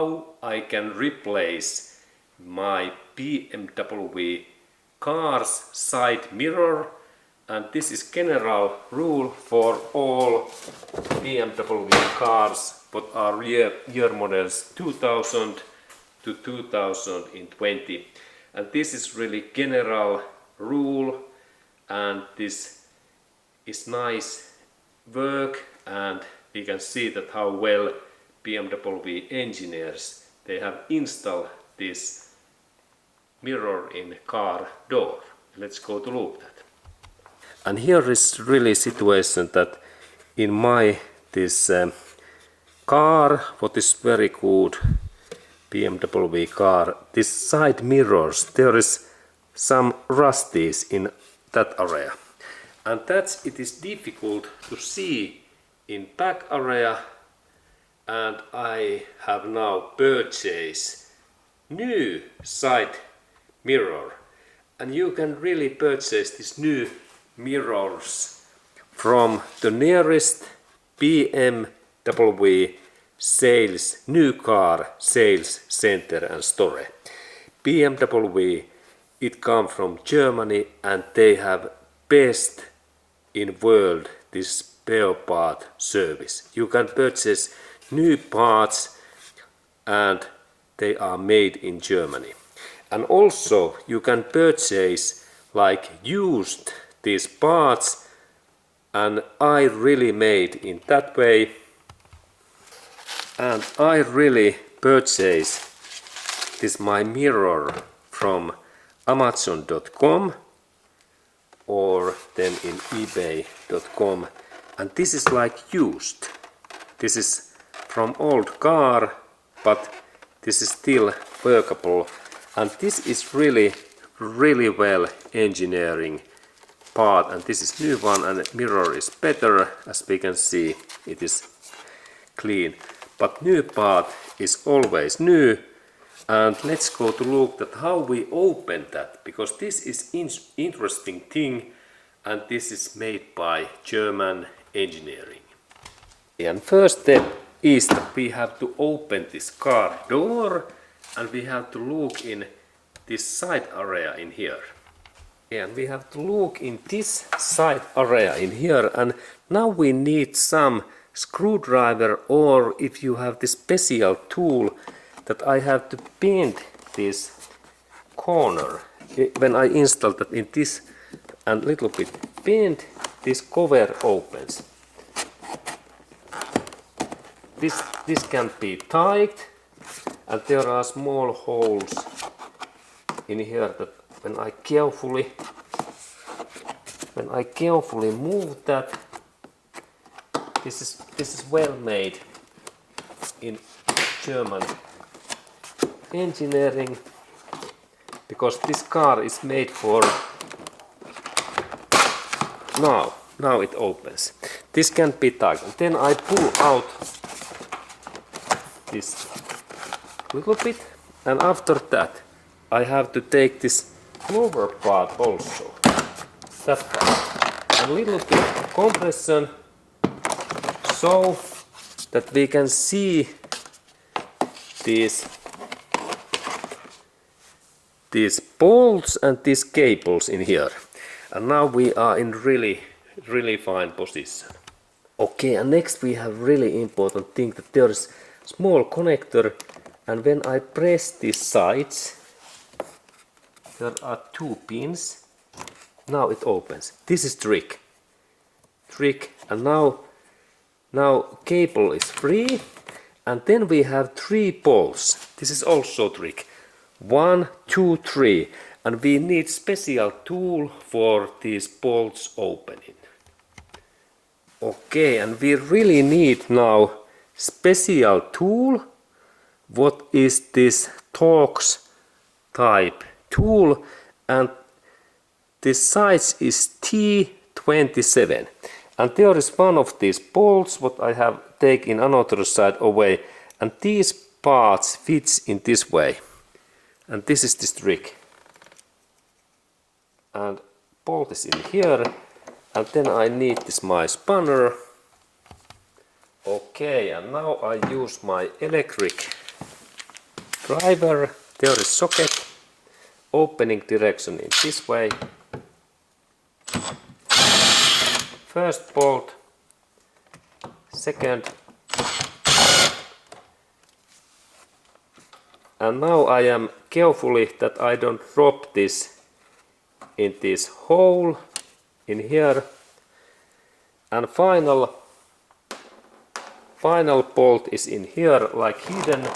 How I can replace my BMW car's side mirror, and this is general rule for all BMW cars that are year models 2000 to 2020, and this is really general rule, and this is nice work, and we can see that how well BMW engineers they have installed this mirror in car door. Let's go to look that. And here is really situation that in my this car, what is very good BMW car, this side mirrors, there is some rusties in that area, and that it is difficult to see in back area. And I have now purchased new side mirror, and you can really purchase these new mirrors from the nearest BMW sales, new car sales center and store. BMW, it comes from Germany, and they have best in world this spare part service. You can purchase new parts, and they are made in Germany. And also you can purchase like used these parts, and I really made in that way, and I really purchased this my mirror from Amazon.com or then in eBay.com, and this is like used. This is from old car, but this is still workable, and this is really well engineering part, and this is new one, and the mirror is better, as we can see it is clean, but new part is always new. And let's go to look at how we open that, because this is interesting thing, and this is made by German engineering. And first step is that we have to open this car door, and we have to look in this side area in here. And we have to look in this side area in here, and now we need some screwdriver, or if you have this special tool that I have to bend this corner when I install that in this and little bit bend, this cover opens. This can be tight, and there are small holes in here that when I carefully move that, this is well made in German engineering, because this car is made for now it opens. This can be tight, and then I pull out this little bit, and after that I have to take this lower part also, that part, and a little bit of compression so that we can see these bolts and these cables in here, and now we are in really fine position. Okay, and next we have really important thing, that there is small connector, and when I press these sides, there are two pins. Now it opens. This is trick, and now cable is free, and then we have 3 bolts. This is also trick. 1, 2, 3, and we need special tool for these bolts opening. Okay, and we really need now special tool. What is this Torx type tool, and this size is T27, and there is one of these bolts what I have taken another side away, and these parts fits in this way, and this is this trick, and bolt is in here, and then I need this my spanner. Okay, and now I use my electric driver, there is socket, opening direction in this way. First bolt, second, and now I am carefully that I don't drop this in this hole in here, and final bolt is in here like hidden.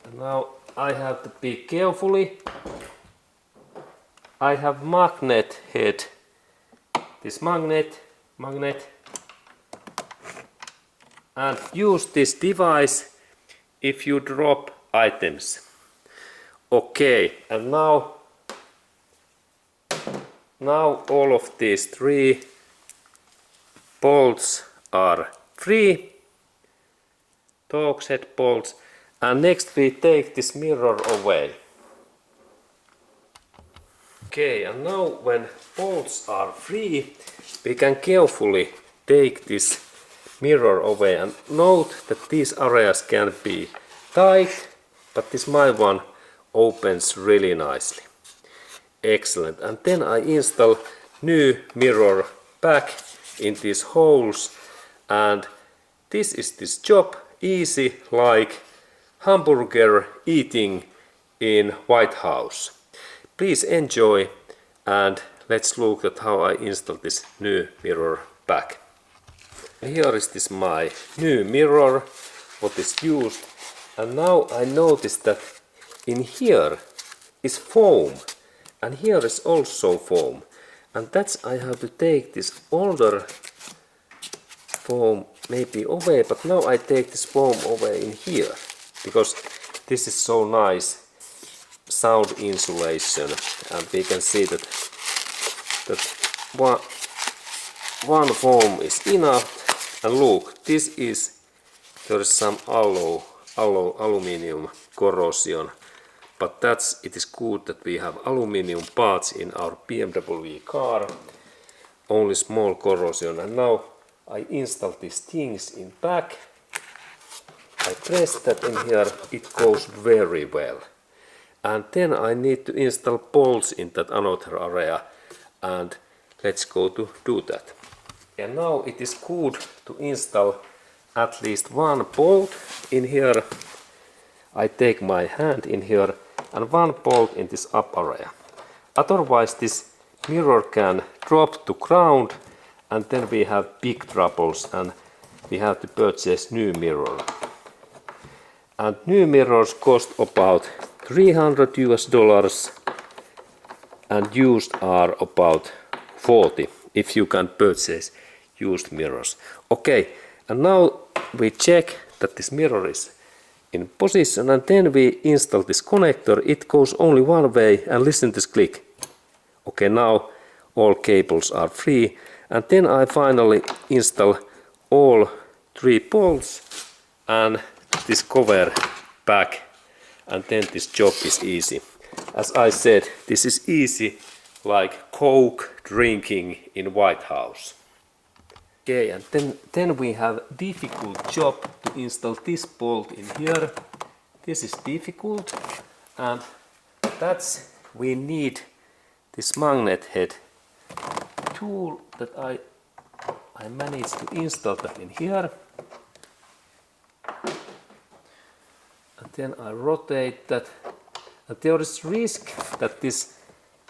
And now I have to be carefully. I have magnet head, this magnet, and use this device if you drop items. Okay, and now all of these 3 bolts are free, Torx head bolts, and next we take this mirror away. Okay, and now when bolts are free, we can carefully take this mirror away, and note that these areas can be tight, but this my one opens really nicely. Excellent. And then I install new mirror back in these holes, and this is this job easy like hamburger eating in White House. Please enjoy, and let's look at how I install this new mirror back. Here is this my new mirror, what is used, and now I notice that in here is foam, and here is also foam, and that's I have to take this older foam maybe away, but now I take this foam away in here, because this is so nice sound insulation, and we can see that one foam is enough. And look, this is, there is some aluminium corrosion, but it is good that we have aluminium parts in our BMW car, only small corrosion. And now I install these things in back, I press that in here, it goes very well. And then I need to install bolts in that another area, and let's go to do that. And now it is good to install at least one bolt in here. I take my hand in here and one bolt in this up area. Otherwise this mirror can drop to ground, and then we have big troubles and we have to purchase new mirror. And new mirrors cost about $300 and used are about 40 if you can purchase used mirrors. Okay, and now we check that this mirror is in position, and then we install this connector. It goes only one way, and listen to this click. Okay, now all cables are free, and then I finally install all 3 bolts and this cover back, and then this job is easy. As I said, this is easy like Coke drinking in White House. Okay, and then we have difficult job to install this bolt in here. This is difficult, and that's we need this magnet head tool that I managed to install that in here. And then I rotate that, and there is risk that this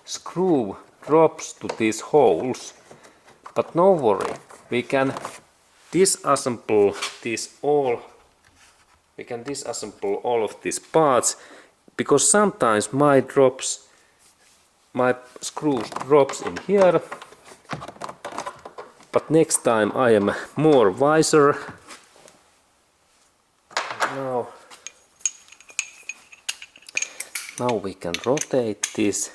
screw drops to these holes, but no worry, we can disassemble all of these parts, because sometimes my screws drops in here, but next time I am more wiser. Now we can rotate this,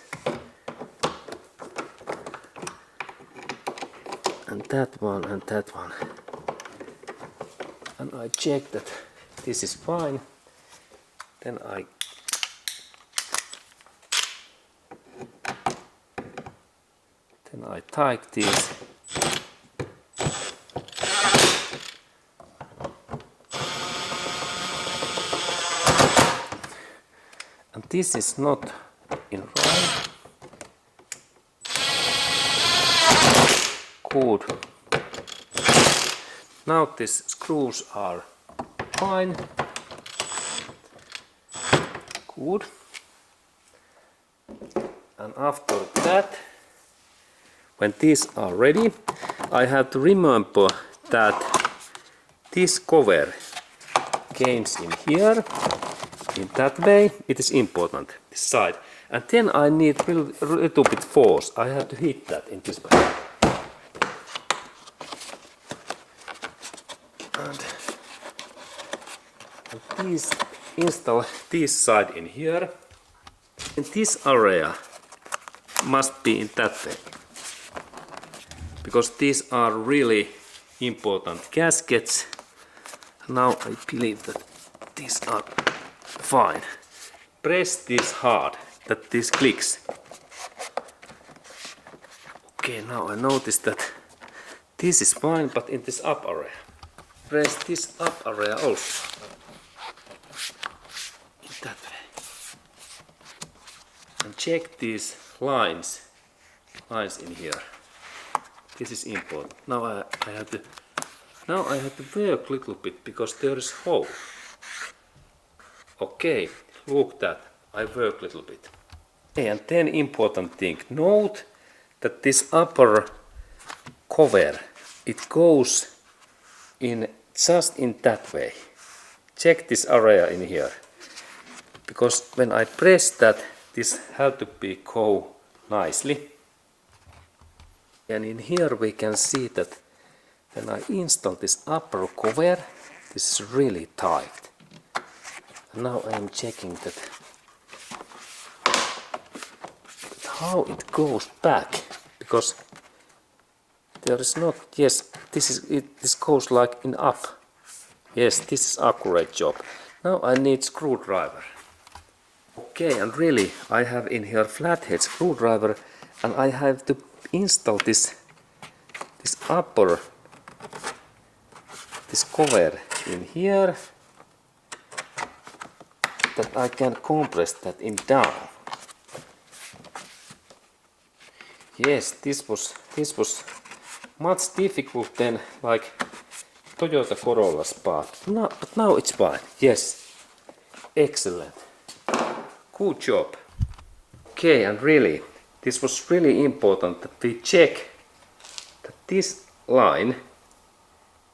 and that one, and I check that this is fine. Then I take this, this is not in right. Good. Now these screws are fine. Good. And after that, when these are ready, I have to remember that this cover comes in here, in that way. It is important, this side. And then I need a little bit force. I have to hit that in this way. And these install this side in here. And this area must be in that way. Because these are really important gaskets. Now I believe that these are fine. Press this hard, that this clicks. Okay, now I notice that this is fine, but in this up area. Press this up area also. In that way. And check these lines in here. This is important. Now I have to work a little bit because there is hole. Okay, look that. I work a little bit. Okay, and then important thing. Note that this upper cover, it goes in just in that way. Check this area in here. Because when I press that, this has to be go nicely. And in here we can see that when I install this upper cover, this is really tight. Now I am checking that how it goes back, because there is not, yes, this goes like in up. Yes, this is accurate job. Now I need screwdriver. Okay, and really I have in here flathead screwdriver, and I have to install this upper, this cover in here, that I can compress that in down. Yes, this was much difficult than like Toyota Corolla's part. But now it's fine. Yes, excellent. Good job. Okay, and really, this was really important that we check that this line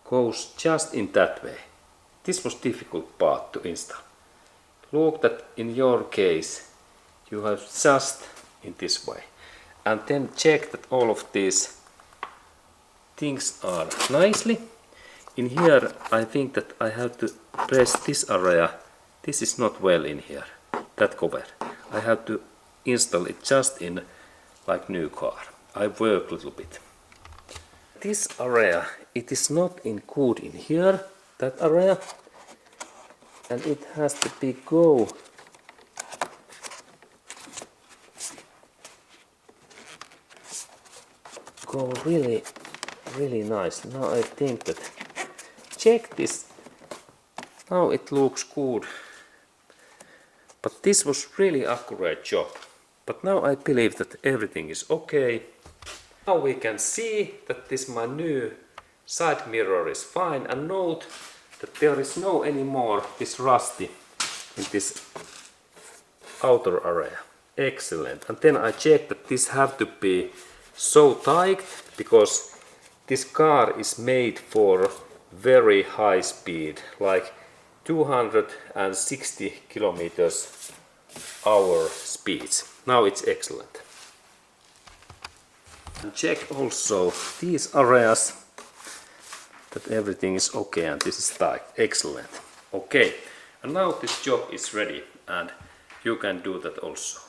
goes just in that way. This was difficult part to install. Look that in your case you have just in this way. And then check that all of these things are nicely. In here I think that I have to press this area. This is not well in here, that cover. I have to install it just in like new car. I work a little bit. This area, it is not in good in here, that area. And it has to be go really nice. Now I think that check this. Now it looks good. But this was really accurate job. But now I believe that everything is okay. Now we can see that this my new side mirror is fine, and note that there is no anymore this rusty in this outer area. Excellent. And then I checked that this have to be so tight because this car is made for very high speed, like 260 kilometers hour speeds. Now it's excellent. And check also these areas that everything is okay and this is tight. Excellent. Okay, and now this job is ready and you can do that also.